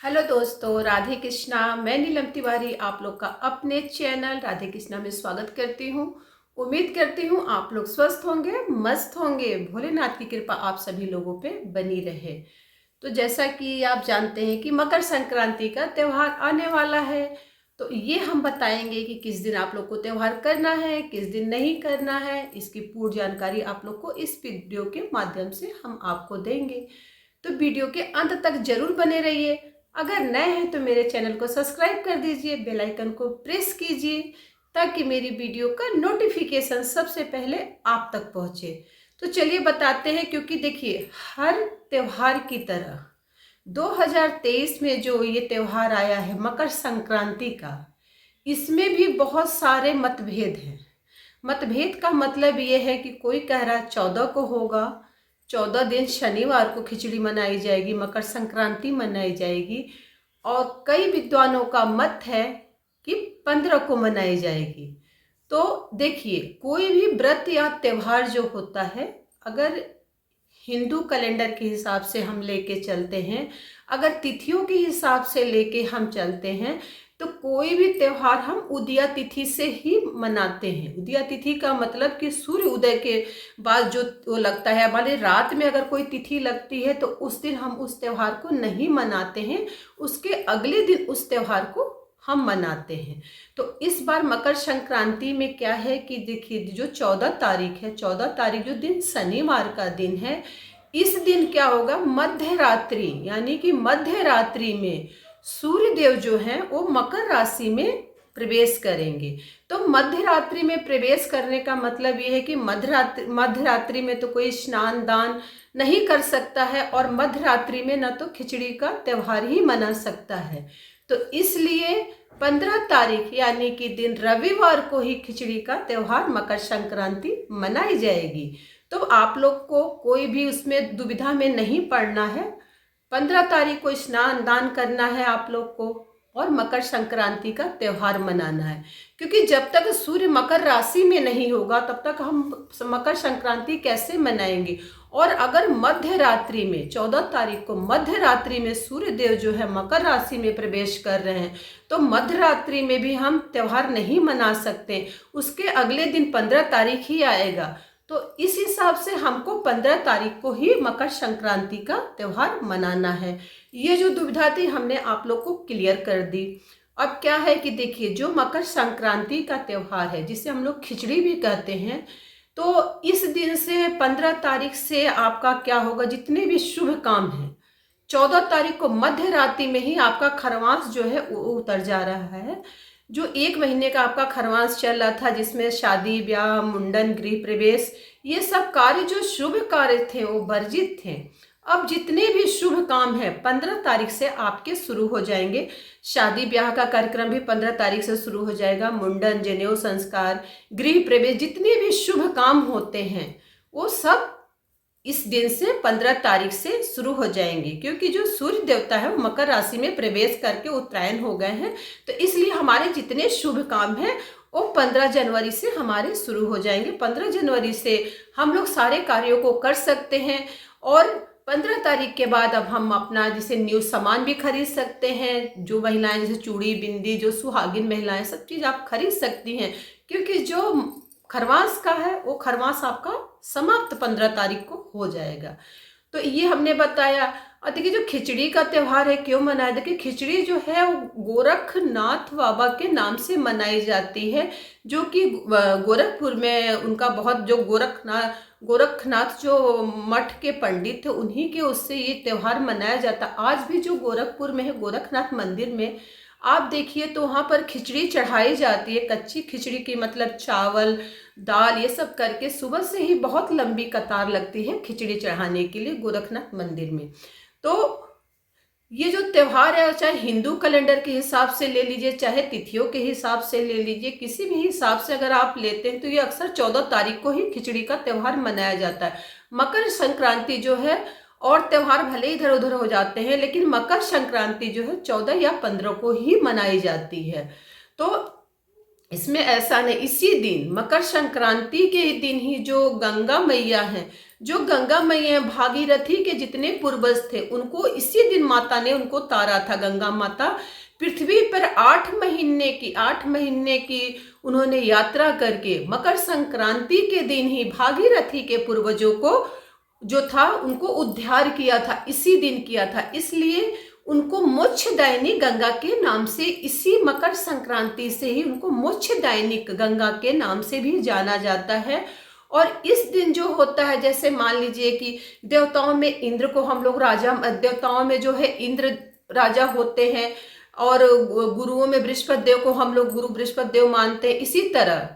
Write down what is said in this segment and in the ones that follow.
Hello दोस्तों, राधे कृष्णा। मैं नीलम तिवारी आप लोग का अपने चैनल राधे कृष्णा में स्वागत करती हूँ। उम्मीद करती हूँ आप लोग स्वस्थ होंगे, मस्त होंगे। भोलेनाथ की कृपा आप सभी लोगों पे बनी रहे। तो जैसा कि आप जानते हैं कि मकर संक्रांति का त्यौहार आने वाला है, तो ये हम बताएंगे कि किस दिन आप लोग को त्यौहार करना है, किस दिन नहीं करना है। इसकी पूर्ण जानकारी आप लोग को इस वीडियो के माध्यम से हम आपको देंगे। तो वीडियो के अंत तक जरूर बने रहिए। अगर नए हैं तो मेरे चैनल को सब्सक्राइब कर दीजिए, बेल आइकन को प्रेस कीजिए ताकि मेरी वीडियो का नोटिफिकेशन सबसे पहले आप तक पहुंचे। तो चलिए बताते हैं, क्योंकि देखिए हर त्योहार की तरह 2023 में जो ये त्योहार आया है मकर संक्रांति का, इसमें भी बहुत सारे मतभेद हैं। मतभेद का मतलब ये है कि कोई कह रहा है 14 को होगा, 14 दिन शनिवार को खिचड़ी मनाई जाएगी, मकर संक्रांति मनाई जाएगी। और कई विद्वानों का मत है कि 15 को मनाई जाएगी। तो देखिए, कोई भी व्रत या त्योहार जो होता है, अगर हिंदू कैलेंडर के हिसाब से हम लेके चलते हैं, अगर तिथियों के हिसाब से लेके हम चलते हैं, तो कोई भी त्योहार हम उदया तिथि से ही मनाते हैं। उदया तिथि का मतलब कि सूर्य उदय के बाद जो वो लगता है, हमारे रात में अगर कोई तिथि लगती है तो उस दिन हम उस त्योहार को नहीं मनाते हैं, उसके अगले दिन उस त्योहार को हम मनाते हैं। तो इस बार मकर संक्रांति में क्या है कि देखिए, जो 14 तारीख है, 14 तारीख जो दिन शनिवार का दिन है, इस दिन क्या होगा, मध्य रात्रि यानी कि मध्य रात्रि में सूर्य देव जो हैं वो मकर राशि में प्रवेश करेंगे। तो मध्य रात्रि में प्रवेश करने का मतलब ये है कि मध्य रात्रि में तो कोई स्नान दान नहीं कर सकता है, और मध्य रात्रि में न तो खिचड़ी का त्योहार ही मना सकता है। तो इसलिए 15 तारीख यानी कि दिन रविवार को ही खिचड़ी का त्योहार मकर संक्रांति मनाई जाएगी। तो आप लोग को कोई भी उसमें दुविधा में नहीं पड़ना है। 15 तारीख को स्नान दान करना है आप लोग को, और मकर संक्रांति का त्योहार मनाना है। क्योंकि जब तक सूर्य मकर राशि में नहीं होगा तब तक हम मकर संक्रांति कैसे मनाएंगे। और अगर मध्य रात्रि में 14 तारीख को मध्य रात्रि में सूर्य देव जो है मकर राशि में प्रवेश कर रहे हैं, तो मध्य रात्रि में भी हम त्योहार नहीं मना सकते। उसके अगले दिन 15 तारीख ही आएगा। तो इस हिसाब से हमको 15 तारीख को ही मकर संक्रांति का त्योहार मनाना है। ये जो दुविधा थी हमने आप लोग को क्लियर कर दी। अब क्या है कि देखिए, जो मकर संक्रांति का त्योहार है जिसे हम लोग खिचड़ी भी कहते हैं, तो इस दिन से 15 तारीख से आपका क्या होगा, जितने भी शुभ काम हैं, 14 तारीख को मध्य रात्रि में ही आपका खरवास जो है वो उतर जा रहा है। जो 1 महीने का आपका खरवास चल रहा था, जिसमें शादी ब्याह मुंडन गृह प्रवेश ये सब कार्य जो शुभ कार्य थे वो वर्जित थे। अब जितने भी शुभ काम है 15 तारीख से आपके शुरू हो जाएंगे। शादी ब्याह का कार्यक्रम भी 15 तारीख से शुरू हो जाएगा। मुंडन जनेऊ संस्कार गृह प्रवेश जितने भी शुभ काम होते हैं वो सब इस दिन से 15 तारीख से शुरू हो जाएंगे। क्योंकि जो सूर्य देवता है वो मकर राशि में प्रवेश करके उत्तरायण हो गए हैं, तो इसलिए हमारे जितने शुभ काम हैं वो 15 जनवरी से हमारे शुरू हो जाएंगे। 15 जनवरी से हम लोग सारे कार्यों को कर सकते हैं। और 15 तारीख के बाद अब हम अपना जैसे न्यू सामान भी खरीद सकते हैं। जो महिलाएं जैसे चूड़ी बिंदी, जो सुहागिन महिलाएं, सब चीज़ आप खरीद सकती हैं। क्योंकि जो खरवास का है वो खरवास आपका समाप्त 15 तारीख को हो जाएगा। तो ये हमने बताया। और देखिए, जो खिचड़ी का त्योहार है क्यों मनाया, देखिए खिचड़ी जो है वो गोरखनाथ बाबा के नाम से मनाई जाती है। जो कि गोरखपुर में उनका बहुत, जो गोरखनाथ जो मठ के पंडित थे उन्हीं के उससे ये त्योहार मनाया जाता। आज भी जो गोरखपुर में है गोरखनाथ मंदिर में आप देखिए तो वहाँ पर खिचड़ी चढ़ाई जाती है। कच्ची खिचड़ी की मतलब चावल दाल ये सब करके सुबह से ही बहुत लंबी कतार लगती है खिचड़ी चढ़ाने के लिए गोरखनाथ मंदिर में। तो ये जो त्योहार है, चाहे हिंदू कैलेंडर के हिसाब से ले लीजिए, चाहे तिथियों के हिसाब से ले लीजिए, किसी भी हिसाब से अगर आप लेते हैं तो ये अक्सर 14 तारीख को ही खिचड़ी का त्योहार मनाया जाता है। मकर संक्रांति जो है, और त्योहार भले इधर उधर हो जाते हैं, लेकिन मकर संक्रांति जो है 14 या 15 को ही मनाई जाती है। तो इसमें ऐसा नहीं, इसी दिन मकर संक्रांति के दिन ही जो गंगा मैया हैं, जो गंगा मैया भागीरथी के जितने पूर्वज थे उनको इसी दिन माता ने उनको तारा था। गंगा माता पृथ्वी पर 8 महीने की उन्होंने यात्रा करके मकर संक्रांति के दिन ही भागीरथी के पूर्वजों को जो था उनको उद्धार किया था, इसी दिन किया था। इसलिए उनको मोक्षदायिनी गंगा के नाम से, इसी मकर संक्रांति से ही उनको मोक्षदायिनी गंगा के नाम से भी जाना जाता है। और इस दिन जो होता है, जैसे मान लीजिए कि देवताओं में इंद्र को हम लोग राजा, देवताओं में जो है इंद्र राजा होते हैं, और गुरुओं में बृहस्पति देव को हम लोग गुरु बृहस्पति देव मानते हैं। इसी तरह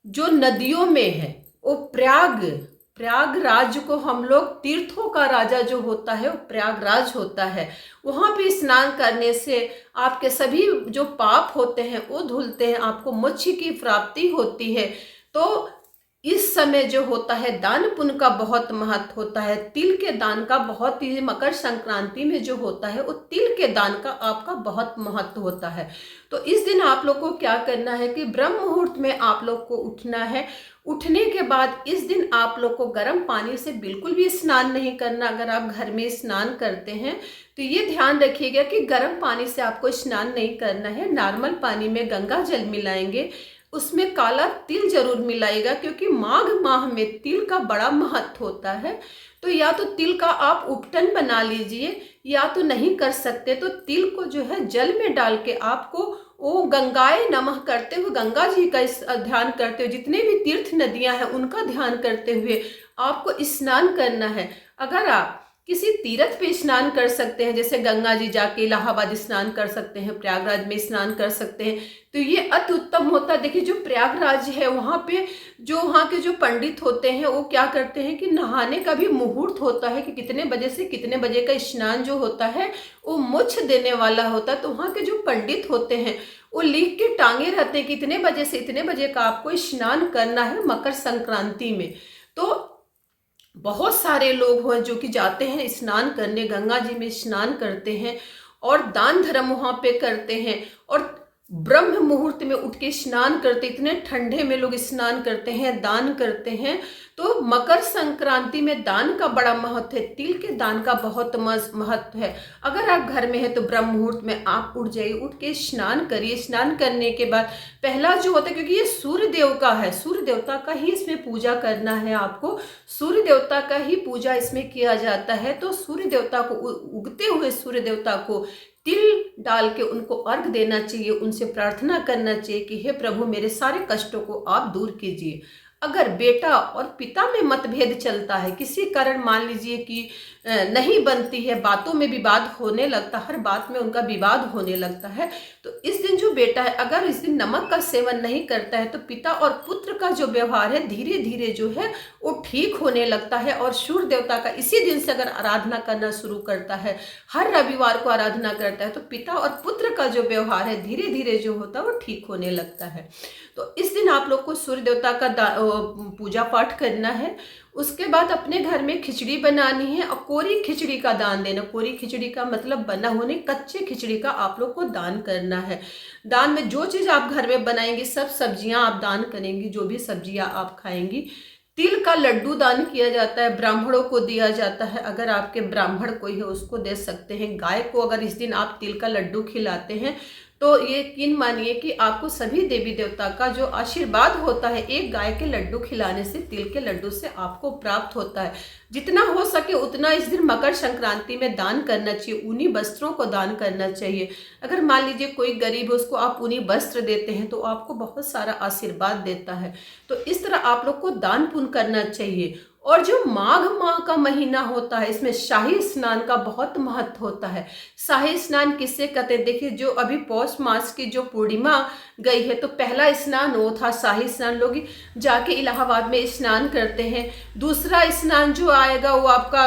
जो नदियों में है वो प्रयागराज को हम लोग, तीर्थों का राजा जो होता है वो प्रयागराज होता है। वहाँ पे स्नान करने से आपके सभी जो पाप होते हैं वो धुलते हैं, आपको मोक्ष की प्राप्ति होती है। तो इस समय जो होता है दान पुण्य का बहुत महत्व होता है। तिल के दान का बहुत ही, मकर संक्रांति में जो होता है वो तिल के दान का आपका बहुत महत्व होता है। तो इस दिन आप लोग को क्या करना है कि ब्रह्म मुहूर्त में आप लोग को उठना है। उठने के बाद इस दिन आप लोग को गर्म पानी से बिल्कुल भी स्नान नहीं करना। अगर आप घर में स्नान करते हैं तो ये ध्यान रखिएगा कि गर्म पानी से आपको स्नान नहीं करना है। नॉर्मल पानी में गंगा जल मिलाएंगे, उसमें काला तिल जरूर मिलाएगा, क्योंकि माघ माह में तिल का बड़ा महत्व होता है। तो या तो तिल का आप उपटन बना लीजिए, या तो नहीं कर सकते तो तिल को जो है जल में डाल के आपको वो गंगाए नमः करते हुए, गंगा जी का ध्यान करते हुए, जितने भी तीर्थ नदियां हैं उनका ध्यान करते हुए आपको स्नान करना है। अगर आप किसी तीर्थ पे स्नान कर सकते हैं, जैसे गंगा जी जाके इलाहाबाद स्नान कर सकते हैं, प्रयागराज में स्नान कर सकते हैं, तो ये अति उत्तम होता है। देखिए जो प्रयागराज है वहाँ पे जो वहाँ के जो पंडित होते हैं वो क्या करते हैं कि नहाने का भी मुहूर्त होता है कि कितने बजे से कितने बजे का स्नान जो होता है वो मोक्ष देने वाला होता है। तो वहाँ के जो पंडित होते हैं वो लिख के टांगे रहते हैं कि इतने बजे से इतने बजे का आपको स्नान करना है मकर संक्रांति में। तो बहुत सारे लोग हैं जो कि जाते हैं स्नान करने, गंगा जी में स्नान करते हैं और दान धर्म वहाँ पे करते हैं, और ब्रह्म मुहूर्त में उठ के स्नान करते, इतने ठंडे में लोग स्नान करते हैं, दान करते हैं। तो मकर संक्रांति में दान का बड़ा महत्व है, तिल के दान का बहुत महत्व है। अगर आप घर में हैं तो ब्रह्म मुहूर्त में आप उठ जाइए, उठ के स्नान करिए। स्नान करने के बाद पहला जो होता है, क्योंकि ये सूर्य देव का है, सूर्य देवता का ही इसमें पूजा करना है आपको, सूर्य देवता का ही पूजा इसमें किया जाता है। तो सूर्य देवता को, उगते हुए सूर्य देवता को तिल डाल के उनको अर्घ देना चाहिए, उनसे प्रार्थना करना चाहिए कि हे प्रभु मेरे सारे कष्टों को आप दूर कीजिए। अगर बेटा और पिता में मतभेद चलता है, किसी कारण मान लीजिए कि नहीं बनती है, बातों में विवाद होने लगता, हर बात में उनका विवाद होने लगता है, तो इस दिन जो बेटा है अगर इस दिन नमक का सेवन नहीं करता है तो पिता और पुत्र का जो व्यवहार है धीरे धीरे जो है वो ठीक होने लगता है। और सूर्य देवता का इसी दिन से अगर आराधना करना शुरू करता है, हर रविवार को आराधना करता है, तो पिता और पुत्र का जो व्यवहार है धीरे धीरे जो होता है वो ठीक होने लगता है। तो इस दिन आप लोग को सूर्य देवता का पूजा पाठ करना है। उसके बाद अपने घर में खिचड़ी बनानी है और कोरी खिचड़ी का दान देना। कोरी खिचड़ी का मतलब बना होने, कच्चे खिचड़ी का आप लोग को दान करना है। दान में जो चीज़ आप घर में बनाएंगे, सब सब्जियां आप दान करेंगी, जो भी सब्जियां आप खाएंगी। तिल का लड्डू दान किया जाता है, ब्राह्मणों को दिया जाता है। अगर आपके ब्राह्मण कोई है उसको दे सकते हैं। गाय को अगर इस दिन आप तिल का लड्डू खिलाते हैं तो ये यकीन मानिए कि आपको सभी देवी देवता का जो आशीर्वाद होता है एक गाय के लड्डू खिलाने से, तिल के लड्डू से आपको प्राप्त होता है। जितना हो सके उतना इस दिन मकर संक्रांति में दान करना चाहिए। ऊनी वस्त्रों को दान करना चाहिए। अगर मान लीजिए कोई गरीब है उसको आप ऊनी वस्त्र देते हैं तो आपको बहुत सारा आशीर्वाद देता है। तो इस तरह आप लोग को दान पुण्य करना चाहिए। और जो माघ माह का महीना होता है इसमें शाही स्नान का बहुत महत्व होता है। शाही स्नान किससे कहते हैं? देखिए जो अभी पौष मास की जो पूर्णिमा गई है तो पहला स्नान वो था शाही स्नान, लोग जाके इलाहाबाद में स्नान करते हैं। दूसरा स्नान जो आएगा वो आपका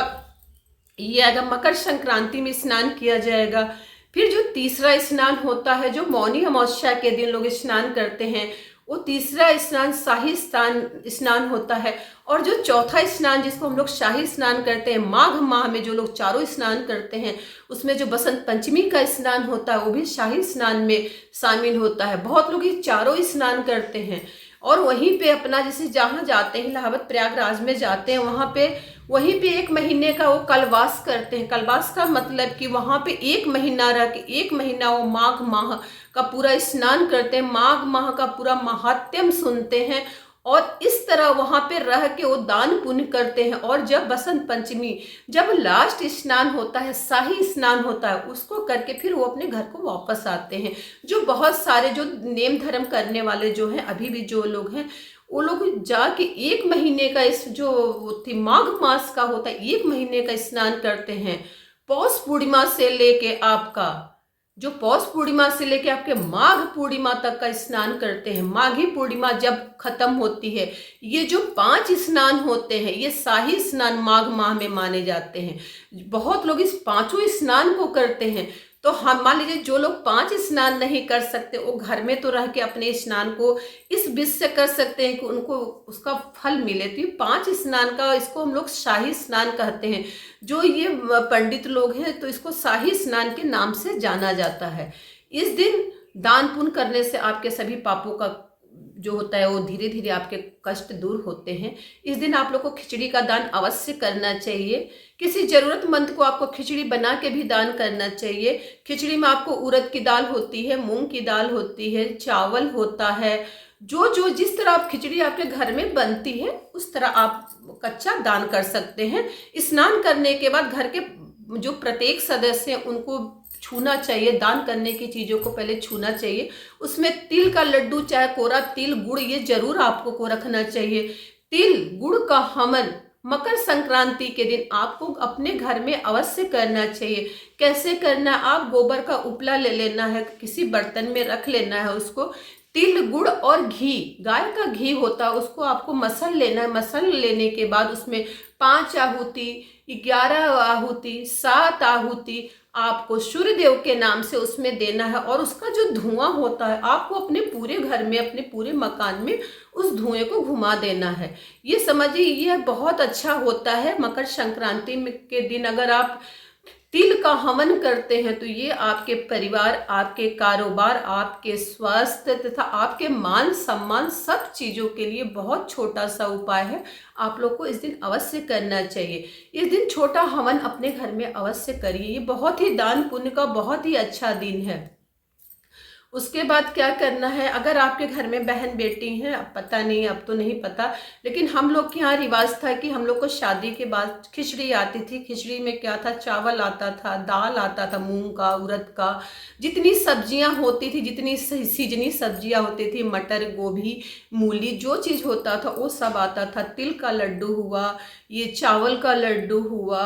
ये आएगा मकर संक्रांति में स्नान किया जाएगा। फिर जो तीसरा स्नान होता है जो मौनी अमावस्या के दिन लोग स्नान करते हैं वो तीसरा स्नान शाही स्नान होता है। और जो चौथा स्नान जिसको हम लोग शाही स्नान करते हैं, माघ माह में जो लोग चारों स्नान करते हैं, उसमें जो बसंत पंचमी का स्नान होता है वो भी शाही स्नान में शामिल होता है। बहुत लोग ये चारों स्नान करते हैं और वहीं पे अपना जैसे जहाँ जाते हैं, इलाहाबाद प्रयागराज में जाते हैं, वहाँ पे वहीं पे 1 महीने का वो कल्पवास करते हैं। कल्पवास का मतलब कि वहाँ पे 1 महीना रह के 1 महीना वो माघ माह का पूरा स्नान करते हैं, माघ माह का पूरा महात्म्य सुनते हैं और इस तरह वहाँ पे रह के वो दान पुण्य करते हैं। और जब बसंत पंचमी, जब लास्ट स्नान होता है, शाही स्नान होता है, उसको करके फिर वो अपने घर को वापस आते हैं। जो बहुत सारे जो नेम धर्म करने वाले जो हैं, अभी भी जो लोग हैं, वो लोग जाके 1 महीने का इस जो थी माघ मास का होता है, 1 महीने का स्नान करते हैं। पौष पूर्णिमा से लेके आपका जो पौष पूर्णिमा से लेके आपके माघ पूर्णिमा तक का स्नान करते हैं। माघी पूर्णिमा जब खत्म होती है, ये जो 5 स्नान होते हैं, ये शाही स्नान माघ माह में माने जाते हैं। बहुत लोग इस 5 स्नान को करते हैं। तो हम मान लीजिए जो लोग 5 स्नान नहीं कर सकते, वो घर में तो रह के अपने स्नान को इस विधि से कर सकते हैं कि उनको उसका फल मिले। तो ये 5 स्नान का, इसको हम लोग शाही स्नान कहते हैं। जो ये पंडित लोग हैं तो इसको शाही स्नान के नाम से जाना जाता है। इस दिन दान पुण्य करने से आपके सभी पापों का जो होता है वो धीरे धीरे आपके कष्ट दूर होते हैं। इस दिन आप लोग को खिचड़ी का दान अवश्य करना चाहिए। किसी जरूरतमंद को आपको खिचड़ी बना के भी दान करना चाहिए। खिचड़ी में आपको उड़द की दाल होती है, मूंग की दाल होती है, चावल होता है। जो जिस तरह आप खिचड़ी आपके घर में बनती है उस तरह आप कच्चा दान कर सकते हैं। स्नान करने के बाद घर के जो प्रत्येक सदस्य हैं उनको छूना चाहिए। दान करने की चीज़ों को पहले छूना चाहिए। उसमें तिल का लड्डू, चाहे कोरा तिल, गुड़, ये जरूर आपको को रखना चाहिए। तिल गुड़ का हवन मकर संक्रांति के दिन आपको अपने घर में अवश्य करना चाहिए। कैसे करना? आप गोबर का उपला ले लेना है, किसी बर्तन में रख लेना है उसको। तिल, गुड़ और घी, गाय का घी होता है, उसको आपको मसल लेना है। मसल लेने के बाद उसमें 5 आहुति, 11 आहुति, 7 आहुति आपको सूर्य देव के नाम से उसमें देना है। और उसका जो धुआं होता है आपको अपने पूरे घर में, अपने पूरे मकान में उस धुएं को घुमा देना है। ये समझिए, ये बहुत अच्छा होता है। मकर संक्रांति के दिन अगर आप तिल का हवन करते हैं तो ये आपके परिवार, आपके कारोबार, आपके स्वास्थ्य तथा आपके मान सम्मान सब चीज़ों के लिए बहुत छोटा सा उपाय है। आप लोग को इस दिन अवश्य करना चाहिए। इस दिन छोटा हवन अपने घर में अवश्य करिए। ये बहुत ही दान पुण्य का बहुत ही अच्छा दिन है। उसके बाद क्या करना है? अगर आपके घर में बहन बेटी हैं, अब पता नहीं, अब तो नहीं पता, लेकिन हम लोग के यहाँ रिवाज था कि हम लोग को शादी के बाद खिचड़ी आती थी। खिचड़ी में क्या था? चावल आता था, दाल आता था, मूंग का, उड़द का, जितनी सब्जियां होती थी, जितनी सीजनी सब्जियां होती थी, मटर, गोभी, मूली, जो चीज़ होता था वो सब आता था। तिल का लड्डू हुआ, ये चावल का लड्डू हुआ,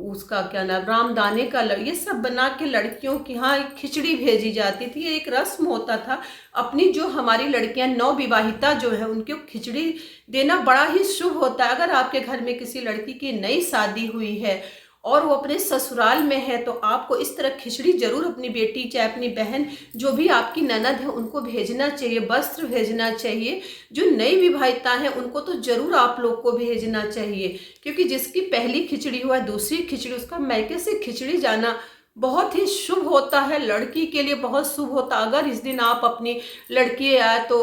उसका क्या नाम, रामदाने का लड्डू, ये सब बना के लड़कियों के यहाँ खिचड़ी भेजी जाती थी। ये एक रस्म होता था। अपनी जो हमारी लड़कियां नवविवाहिता जो है उनको खिचड़ी देना बड़ा ही शुभ होता है। अगर आपके घर में किसी लड़की की नई शादी हुई है और वो अपने ससुराल में है तो आपको इस तरह खिचड़ी जरूर अपनी बेटी, चाहे अपनी बहन, जो भी आपकी ननद है, उनको भेजना चाहिए। वस्त्र भेजना चाहिए। जो नई विवाहिता है उनको तो जरूर आप लोग को भेजना चाहिए, क्योंकि जिसकी पहली खिचड़ी हुआ, दूसरी खिचड़ी, उसका मायके से खिचड़ी जाना बहुत ही शुभ होता है। लड़की के लिए बहुत शुभ होता है। अगर इस दिन आप अपनी लड़की या तो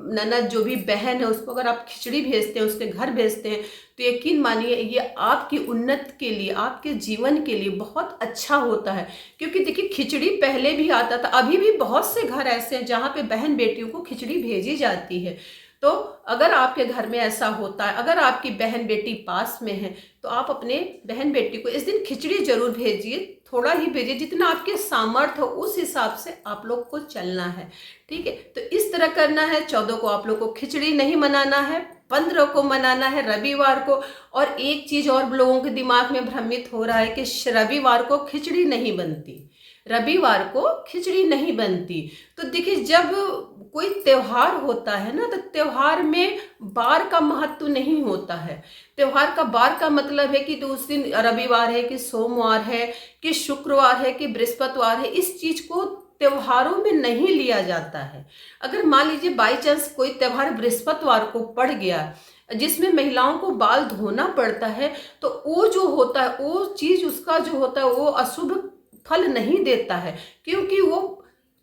ननद, जो भी बहन है, उसको अगर आप खिचड़ी भेजते हैं, उसके घर भेजते हैं, तो यकीन मानिए ये आपकी उन्नति के लिए, आपके जीवन के लिए बहुत अच्छा होता है। क्योंकि देखिए, खिचड़ी पहले भी आता था, अभी भी बहुत से घर ऐसे हैं जहाँ पे बहन बेटियों को खिचड़ी भेजी जाती है। तो अगर आपके घर में ऐसा होता है, अगर आपकी बहन बेटी पास में है, तो आप अपने बहन बेटी को इस दिन खिचड़ी जरूर भेजिए। थोड़ा ही भेजिए, जितना आपके सामर्थ्य हो उस हिसाब से आप लोग को चलना है। ठीक है, तो इस तरह करना है। 14 को आप लोग को खिचड़ी नहीं मनाना है, 15 को मनाना है, रविवार को। और एक चीज और लोगों के दिमाग में भ्रमित हो रहा है कि रविवार को खिचड़ी नहीं बनती, रविवार को खिचड़ी नहीं बनती। तो देखिए, जब कोई त्योहार होता है ना, तो त्योहार में बार का महत्व नहीं होता है। त्योहार का बार का मतलब है कि तो उस दिन रविवार है कि सोमवार है कि शुक्रवार है कि बृहस्पतिवार है, इस चीज को त्योहारों में नहीं लिया जाता है। अगर मान लीजिए बाई चांस कोई त्योहार बृहस्पतिवार को पड़ गया जिसमें महिलाओं को बाल धोना पड़ता है, तो वो जो होता है वो चीज उसका जो होता है वो अशुभ फल नहीं देता है, क्योंकि वो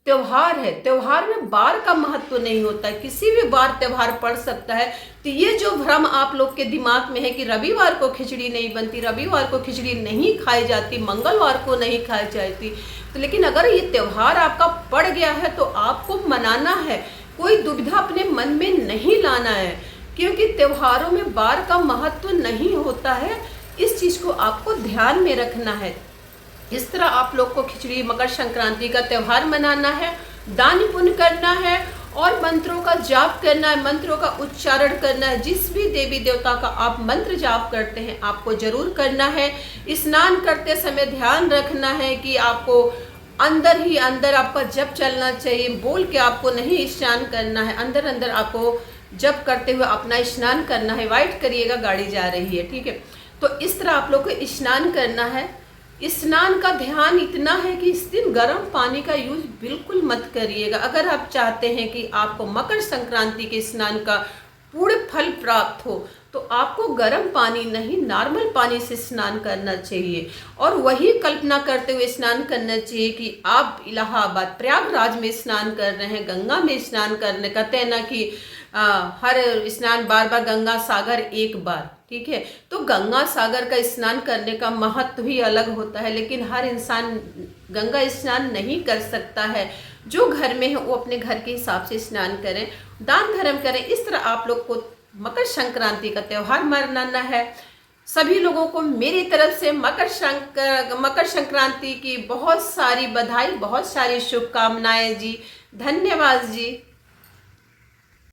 त्योहार है। त्योहार में बार का महत्व नहीं होता है, किसी भी बार त्योहार पड़ सकता है। तो ये जो भ्रम आप लोग के दिमाग में है कि रविवार को खिचड़ी नहीं बनती, रविवार को खिचड़ी नहीं खाई जाती, मंगलवार को नहीं खाई जाती, तो लेकिन अगर ये त्योहार आपका पड़ गया है तो आपको मनाना है, कोई दुविधा अपने मन में नहीं लाना है, क्योंकि त्योहारों में बार का महत्व नहीं होता है। इस चीज को आपको ध्यान में रखना है। इस तरह आप लोग को खिचड़ी मकर संक्रांति का त्योहार मनाना है, दान पुण्य करना है और मंत्रों का जाप करना है, मंत्रों का उच्चारण करना है। जिस भी देवी देवता का आप मंत्र जाप करते हैं आपको जरूर करना है। स्नान करते समय ध्यान रखना है कि आपको अंदर ही अंदर आपका जप चलना चाहिए, बोल के आपको नहीं स्नान करना है, अंदर अंदर आपको जप करते हुए अपना स्नान करना है। वाइट करिएगा, गाड़ी जा रही है, ठीक है। तो इस तरह आप लोग को स्नान करना है। स्नान का ध्यान इतना है कि इस दिन गर्म पानी का यूज बिल्कुल मत करिएगा। अगर आप चाहते हैं कि आपको मकर संक्रांति के स्नान का पूर्ण फल प्राप्त हो तो आपको गर्म पानी नहीं नॉर्मल पानी से स्नान करना चाहिए, और वही कल्पना करते हुए स्नान करना चाहिए कि आप इलाहाबाद प्रयागराज में स्नान कर रहे हैं, गंगा में स्नान करने का कहना कि हर स्नान बार बार गंगा सागर एक बार, ठीक है। तो गंगा सागर का स्नान करने का महत्व ही अलग होता है, लेकिन हर इंसान गंगा स्नान नहीं कर सकता है। जो घर में है वो अपने घर के हिसाब से स्नान करें, दान धर्म करें। इस तरह आप लोग को मकर संक्रांति का त्यौहार मनाना है। सभी लोगों को मेरी तरफ से मकर संक्रांति की बहुत सारी बधाई, बहुत सारी शुभकामनाएं जी। धन्यवाद जी।